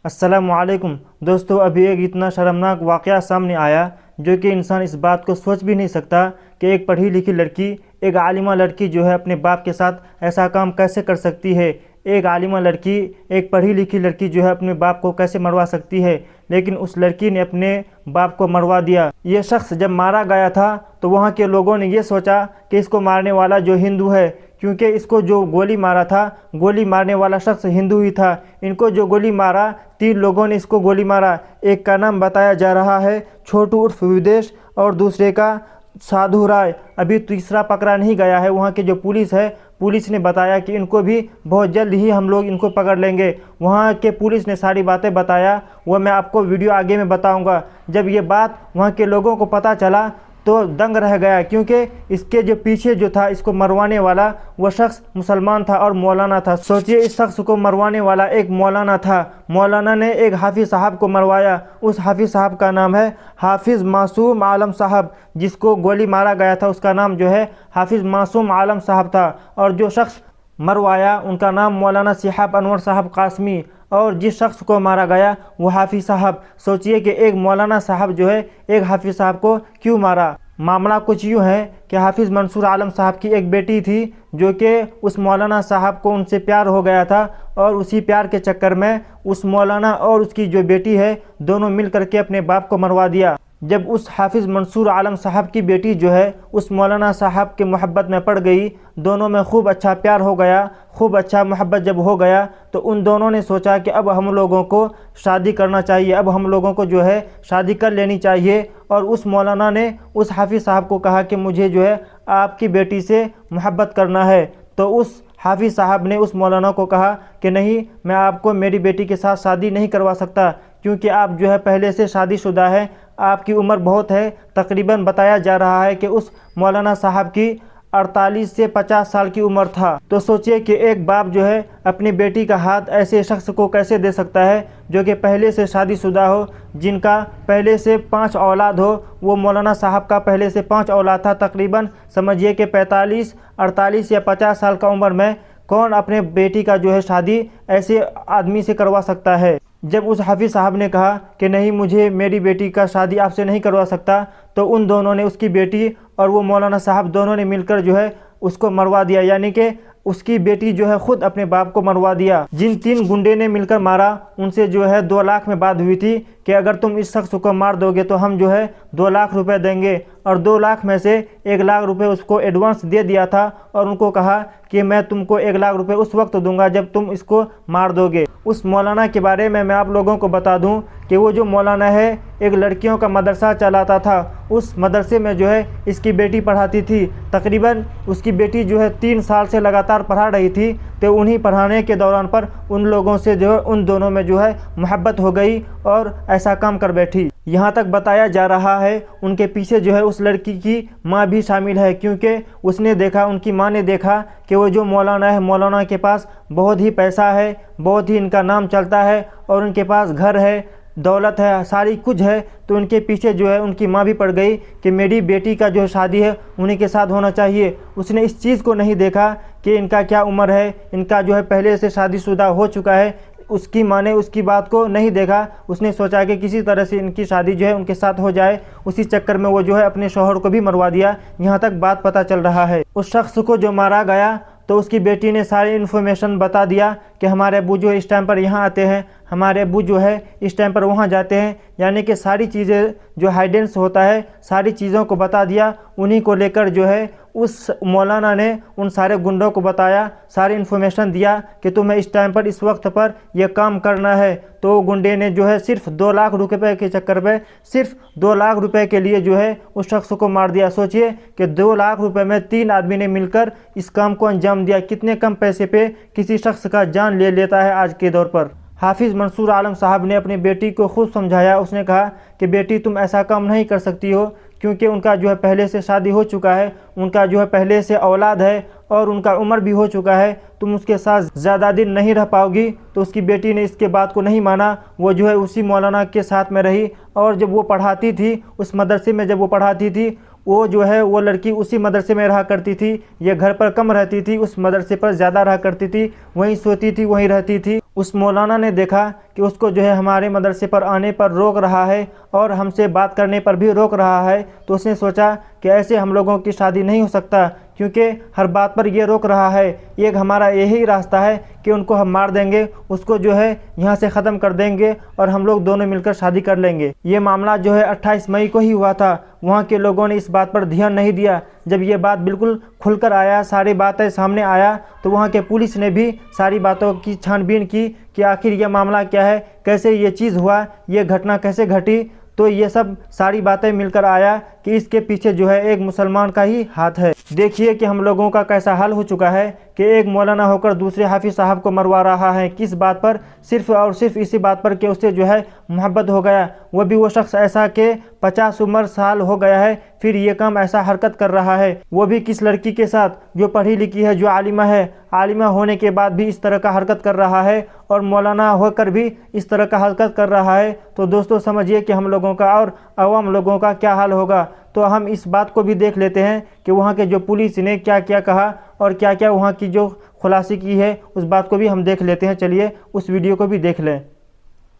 अस्सलामुअलैकुम दोस्तों, अभी एक इतना शर्मनाक वाक़या सामने आया जो कि इंसान इस बात को सोच भी नहीं सकता कि एक पढ़ी लिखी लड़की, एक आलिमा लड़की जो है अपने बाप के साथ ऐसा काम कैसे कर सकती है। एक आलिमा लड़की, एक पढ़ी लिखी लड़की जो है अपने बाप को कैसे मरवा सकती है। लेकिन उस लड़की ने अपने बाप को मरवा दिया। ये शख्स जब मारा गया था तो वहाँ के लोगों ने ये सोचा कि इसको मारने वाला जो हिंदू है, क्योंकि इसको जो गोली मारा था, गोली मारने वाला शख्स हिंदू ही था। इनको जो गोली मारा, 3 लोगों ने इसको गोली मारा। एक का नाम बताया जा रहा है छोटू उर्फ विदेश और दूसरे का साधु राय। अभी तीसरा पकड़ा नहीं गया है। वहाँ के जो पुलिस है, पुलिस ने बताया कि इनको भी बहुत जल्द ही हम लोग इनको पकड़ लेंगे। वहाँ के पुलिस ने सारी बातें बताया, वो मैं आपको वीडियो आगे में बताऊंगा। जब ये बात वहाँ के लोगों को पता चला तो दंग रह गया, क्योंकि इसके जो पीछे जो था इसको मरवाने वाला वो शख्स मुसलमान था और मौलाना था। सोचिए, इस शख्स को मरवाने वाला एक मौलाना था। मौलाना ने एक हाफिज़ साहब को मरवाया। उस हाफिज़ साहब का नाम है हाफिज़ मासूम आलम साहब। जिसको गोली मारा गया था उसका नाम जो है हाफिज़ मासूम आलम साहब था। और जो शख्स मरवाया उनका नाम मौलाना सिहाब अनवर साहब कासमी। और जिस शख्स को मारा गया वो हाफिज़ साहब। सोचिए कि एक मौलाना साहब जो है एक हाफिज़ साहब को क्यों मारा। मामला कुछ यूँ है कि हाफिज़ मंसूर आलम साहब की एक बेटी थी जो कि उस मौलाना साहब को उनसे प्यार हो गया था, और उसी प्यार के चक्कर में उस मौलाना और उसकी जो बेटी है दोनों मिल करके अपने बाप को मरवा दिया। जब उस हाफिज़ मंसूर आलम साहब की बेटी जो है उस मौलाना साहब के मोहब्बत में पड़ गई, दोनों में खूब अच्छा प्यार हो गया, खूब अच्छा मोहब्बत जब हो गया तो उन दोनों ने सोचा कि अब हम लोगों को शादी करना चाहिए, अब हम लोगों को जो है शादी कर लेनी चाहिए। और उस मौलाना ने उस हाफिज़ साहब को कहा कि मुझे जो है आपकी बेटी से मोहब्बत करना है। तो उस हाफिज़ साहब ने उस मौलाना को कहा कि नहीं, मैं आपको मेरी बेटी के साथ शादी नहीं करवा सकता, क्योंकि आप जो है पहले से शादीशुदा है, आपकी उम्र बहुत है। तकरीबन बताया जा रहा है कि उस मौलाना साहब की 48 से 50 साल की उम्र था। तो सोचिए कि एक बाप जो है अपनी बेटी का हाथ ऐसे शख्स को कैसे दे सकता है जो कि पहले से शादीशुदा हो, जिनका पहले से 5 औलाद हो। वो मौलाना साहब का पहले से 5 औलाद था। तकरीबन समझिए कि 45, 48 या 50 साल का उम्र में कौन अपने बेटी का जो है शादी ऐसे आदमी से करवा सकता है। जब उस हाफिज़ साहब ने कहा कि नहीं, मुझे मेरी बेटी का शादी आपसे नहीं करवा सकता, तो उन दोनों ने, उसकी बेटी और वो मौलाना साहब दोनों ने मिलकर जो है उसको मरवा दिया। यानी कि उसकी बेटी जो है ख़ुद अपने बाप को मरवा दिया। जिन 3 गुंडे ने मिलकर मारा उनसे जो है 2 लाख में बात हुई थी कि अगर तुम इस शख्स को मार दोगे तो हम जो है 2 लाख रुपए देंगे। और 2 लाख में से 1 लाख रुपए उसको एडवांस दे दिया था और उनको कहा कि मैं तुमको 1 लाख रुपए उस वक्त दूंगा जब तुम इसको मार दोगे। उस मौलाना के बारे में मैं आप लोगों को बता दूं कि वो जो मौलाना है एक लड़कियों का मदरसा चलाता था। उस मदरसे में जो है इसकी बेटी पढ़ाती थी। तकरीबन उसकी बेटी जो है 3 साल से लगातार पढ़ा रही थी। तो उन्हीं पढ़ाने के दौरान पर उन लोगों से जो है उन दोनों में जो है मोहब्बत हो गई और ऐसा काम कर बैठी। यहाँ तक बताया जा रहा है उनके पीछे जो है उस लड़की की माँ भी शामिल है, क्योंकि उसने देखा, उनकी माँ ने देखा कि वो जो मौलाना है, मौलाना के पास बहुत ही पैसा है, बहुत ही इनका नाम चलता है और उनके पास घर है, दौलत है, सारी कुछ है। तो उनके पीछे जो है उनकी माँ भी पड़ गई कि मेरी बेटी का जो शादी है उन्हीं के साथ होना चाहिए। उसने इस चीज़ को नहीं देखा कि इनका क्या उम्र है, इनका जो है पहले से शादीशुदा हो चुका है। उसकी माँ ने उसकी बात को नहीं देखा। उसने सोचा कि किसी तरह से इनकी शादी जो है उनके साथ हो जाए। उसी चक्कर में वो जो है अपने शौहर को भी मरवा दिया। यहाँ तक बात पता चल रहा है। उस शख्स को जो मारा गया तो उसकी बेटी ने सारी इन्फॉर्मेशन बता दिया कि हमारे अब्बू जो है इस टाइम पर यहाँ आते हैं, हमारे अब्बू जो है इस टाइम पर वहाँ जाते हैं। यानी कि सारी चीज़ें जो हाइडेंस होता है, सारी चीज़ों को बता दिया। उन्हीं को लेकर जो है उस मौलाना ने उन सारे गुंडों को बताया, सारी इन्फॉर्मेशन दिया कि तुम्हें इस टाइम पर, इस वक्त पर यह काम करना है। तो गुंडे ने जो है सिर्फ 2 लाख रुपए के चक्कर में, सिर्फ 2 लाख रुपए के लिए जो है उस शख्स को मार दिया। सोचिए कि 2 लाख रुपए में 3 आदमी ने मिलकर इस काम को अंजाम दिया। कितने कम पैसे पे किसी शख्स का जान ले लेता है आज के दौर पर। हाफिज़ मंसूर आलम साहब ने अपनी बेटी को खूब समझाया। उसने कहा कि बेटी, तुम ऐसा काम नहीं कर सकती हो, क्योंकि उनका जो है पहले से शादी हो चुका है, उनका जो है पहले से औलाद है और उनका उम्र भी हो चुका है, तुम उसके साथ ज़्यादा दिन नहीं रह पाओगी। तो उसकी बेटी ने इसके बात को नहीं माना। वो जो है उसी मौलाना के साथ में रही। और जब वो पढ़ाती थी उस मदरसे में, जब वो पढ़ाती थी, वो जो है वो लड़की उसी मदरसे में रहा करती थी। ये घर पर कम रहती थी, उस मदरसे पर ज़्यादा रहा करती थी, वहीं सोती थी, वहीं रहती थी। उस मौलाना ने देखा कि उसको जो है हमारे मदरसे पर आने पर रोक रहा है और हमसे बात करने पर भी रोक रहा है, तो उसने सोचा कि ऐसे हम लोगों की शादी नहीं हो सकता, क्योंकि हर बात पर ये रोक रहा है। एक हमारा यही रास्ता है कि उनको हम मार देंगे, उसको जो है यहाँ से ख़त्म कर देंगे और हम लोग दोनों मिलकर शादी कर लेंगे। ये मामला जो है 28 मई को ही हुआ था। वहाँ के लोगों ने इस बात पर ध्यान नहीं दिया। जब ये बात बिल्कुल खुलकर आया, सारी बातें सामने आया, तो वहाँ के पुलिस ने भी सारी बातों की छानबीन की कि आखिर यह मामला क्या है, कैसे ये चीज़ हुआ, ये घटना कैसे घटी। तो ये सब सारी बातें मिलकर आया कि इसके पीछे जो है एक मुसलमान का ही हाथ है। देखिए कि हम लोगों का कैसा हाल हो चुका है कि एक मौलाना होकर दूसरे हाफिज साहब को मरवा रहा है। किस बात पर? सिर्फ और सिर्फ इसी बात पर कि उससे जो है मोहब्बत हो गया। वह भी वो शख्स ऐसा कि 50 उम्र साल हो गया है, फिर ये काम ऐसा हरकत कर रहा है, वो भी किस लड़की के साथ जो पढ़ी लिखी है, जो आलिमा है। आलिमा होने के बाद भी इस तरह का हरकत कर रहा है और मौलाना होकर भी इस तरह का हरकत कर रहा है। तो दोस्तों समझिए कि हम लोगों का और आवाम लोगों का क्या हाल होगा। तो हम इस बात को भी देख लेते हैं कि वहाँ के जो पुलिस ने क्या क्या कहा और क्या क्या वहाँ की जो खुलासे की है, उस बात को भी हम देख लेते हैं। चलिए उस वीडियो को भी देख लें।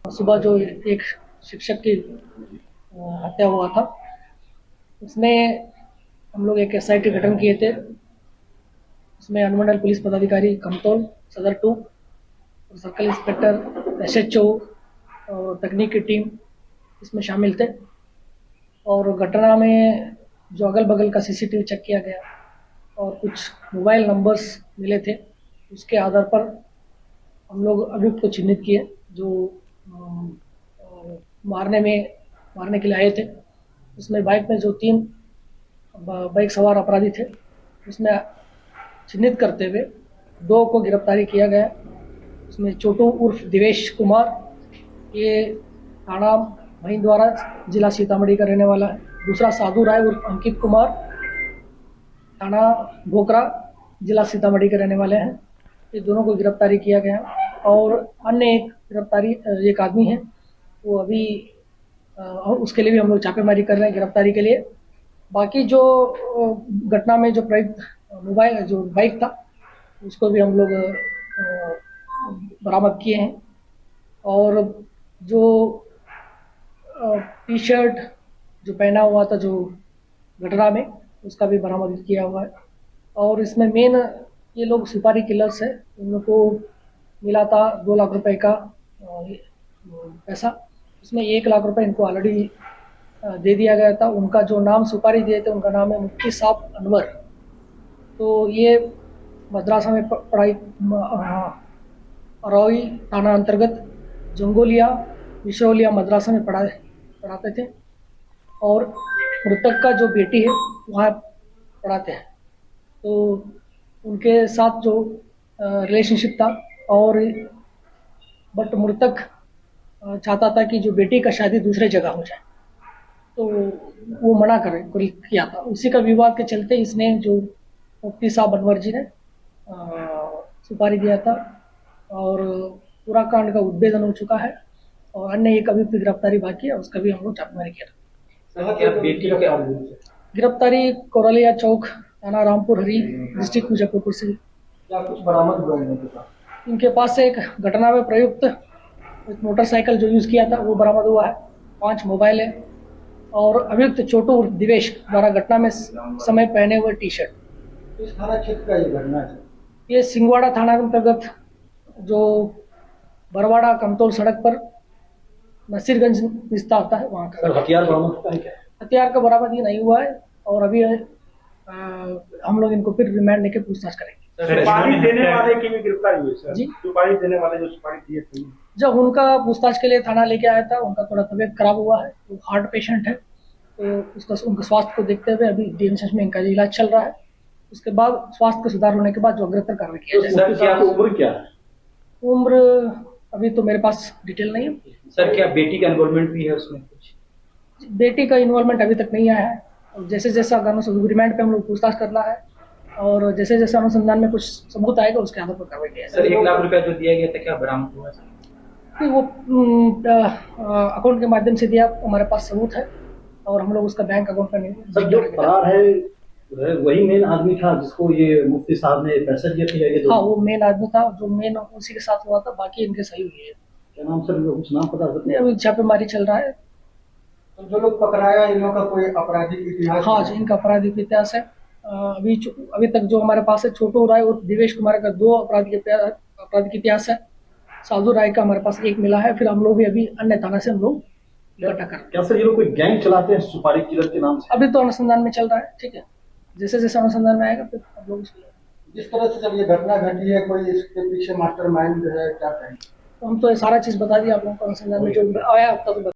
सुबह जो एक शिक्षक की हत्या हुआ था, उसमें हम लोग एक SIT गठन किए थे। उसमें अनुमंडल पुलिस पदाधिकारी कमतौल, सदर 2 और सर्कल इंस्पेक्टर, SHO और तकनीक की टीम इसमें शामिल थे। और घटना में जो अगल बगल का CCTV चेक किया गया और कुछ मोबाइल नंबर्स मिले थे, उसके आधार पर हम लोग अभियुक्त को चिन्हित किए जो मारने के लिए आए थे। उसमें बाइक में जो 3 बाइक सवार अपराधी थे, उसमें चिन्हित करते हुए 2 को गिरफ्तारी किया गया। उसमें छोटू उर्फ दिवेश कुमार, ये थाना महिंदवाड़ा जिला सीतामढ़ी का रहने वाला है। दूसरा साधु राय उर्फ अंकित कुमार, थाना भोकरा जिला सीतामढ़ी के रहने वाले हैं। ये दोनों को गिरफ्तारी किया गया। और अन्य एक आदमी है, वो अभी उसके लिए भी हम लोग छापेमारी कर रहे हैं गिरफ्तारी के लिए। बाकी जो घटना में जो प्रयुक्त जो बाइक था, उसको भी हम लोग बरामद किए हैं। और जो T-शर्ट जो पहना हुआ था जो घटना में, उसका भी बरामद किया हुआ है। और इसमें मेन ये लोग सुपारी किलर्स है, उन लोग को मिला था 2 लाख रुपए का पैसा। उसमें 1 लाख रुपए इनको ऑलरेडी दे दिया गया था। उनका जो नाम सुपारी दिए थे, उनका नाम है मुफ्ती साहब अनवर। तो ये मद्रासा में पढ़ाई अरौई थाना अंतर्गत जंगोलिया विश्वलिया मद्रासा में पढ़ाते थे। और मृतक का जो बेटी है वहाँ पढ़ाते हैं। तो उनके साथ जो रिलेशनशिप था, और बट मृतक चाहता था कि जो बेटी का शादी दूसरे जगह हो जाए, तो वो मना किया था। उसी का विवाद के चलते इसने जो मुफ्ती साहब अनवर जी ने सुपारी दिया था। और पूरा कांड का उद्भेदन हो चुका है और अन्य एक अभियुक्त गिरफ्तारी बाकी है, उसका भी हम लोग छापेमारी किया था। गिरफ्तारी कोरलिया चौक, थाना रामपुर हरी, डिस्ट्रिक्ट मुजफ्फरपुर से। क्या कुछ बरामद हुआ इनके पास? इनके पास से एक घटना में प्रयुक्त एक मोटरसाइकिल जो यूज़ किया था वो बरामद हुआ है, 5 मोबाइल है। और अभियुक्त छोटू दिवेश द्वारा घटना में समय पहने हुए T-शर्ट। इस थाना क्षेत्र का ये घटना है? ये सिंगवाड़ा थाना अंतर्गत जो बरवाड़ा कमतौल सड़क पर नसीरगंज रिश्ता आता है, वहाँ का। हथियार बरामद हुआ है क्या? हथियार का बरामद ये नहीं हुआ है और अभी हम लोग इनको फिर रिमांड लेके पूछताछ करेंगे। सुपारी देने वाले की भी गिरफ्तारी हुई सर? जी, सुपारी देने वाले जो सुपारी दिए थे, जब उनका पूछताछ के लिए थाना लेके आया था, उनका थोड़ा तबीयत खराब हुआ है, वो हार्ट पेशेंट है, तो उनका स्वास्थ्य को देखते हुए अभी DMCH में इनका इलाज चल रहा है। उसके बाद स्वास्थ्य को सुधार होने के बाद जो अग्रतर कार्रवाई किया जाएगा। सर क्या उम्र क्या है? उम्र अभी तो मेरे पास डिटेल नहीं है। सर क्या बेटी का इन्वॉल्वमेंट भी है उसमें कुछ? बेटी का इन्वॉल्वमेंट अभी तक नहीं आया है। और जैसे जैसा रिमांड पे हम लोग पूछताछ करना है और जैसे जैसे अनुसंधान में कुछ सबूत आएगा उसके आधार पर कार्रवाई किया सर 1 लाख रुपया जो दिया गया था, क्या बरामद हुआ सर? वो अकाउंट के माध्यम से दिया, हमारे पास सबूत है और हम लोग उसका बैंक अकाउंट का नहीं। सर जो फरार है वही मेन आदमी था जिसको ये मुफ्ती साहब ने पैसे दिए थे ये हाँ, वो मेन आदमी था जो मेन उसी के साथ हुआ था, बाकी इनके सही हुई है। क्या नाम सर, कुछ नाम पता सकते नहीं, अभी छापेमारी चल रहा है। तो जो लोग पकड़ाया इन लोगों का कोई आपराधिक इतिहास हाँ जी, इनका आपराधिक इतिहास है। अभी तक जो हमारे पास है छोटू राय और देवेश कुमार का 2 आपराधिक इतिहास है। साधु राय का हमारे पास 1 मिला है। फिर हम लोग भी अभी अन्य थाना से हम लोग इकट्ठा कर रहे हैं। क्या सर ये लोग कोई गैंग चलाते हैं सुपारी किलर के नाम से? अभी तो अनुसंधान में चल रहा है, ठीक है। जैसे जैसे अनुसंधान में आएगा फिर हम लोग जिस तरह से जब ये घटना घटी है, कोई इसके पीछे मास्टरमाइंड है, क्या कहें? तो हम तो ये सारा चीज़ बता दिया आप लोगों को, अनुसंधान में जो आया अब तक।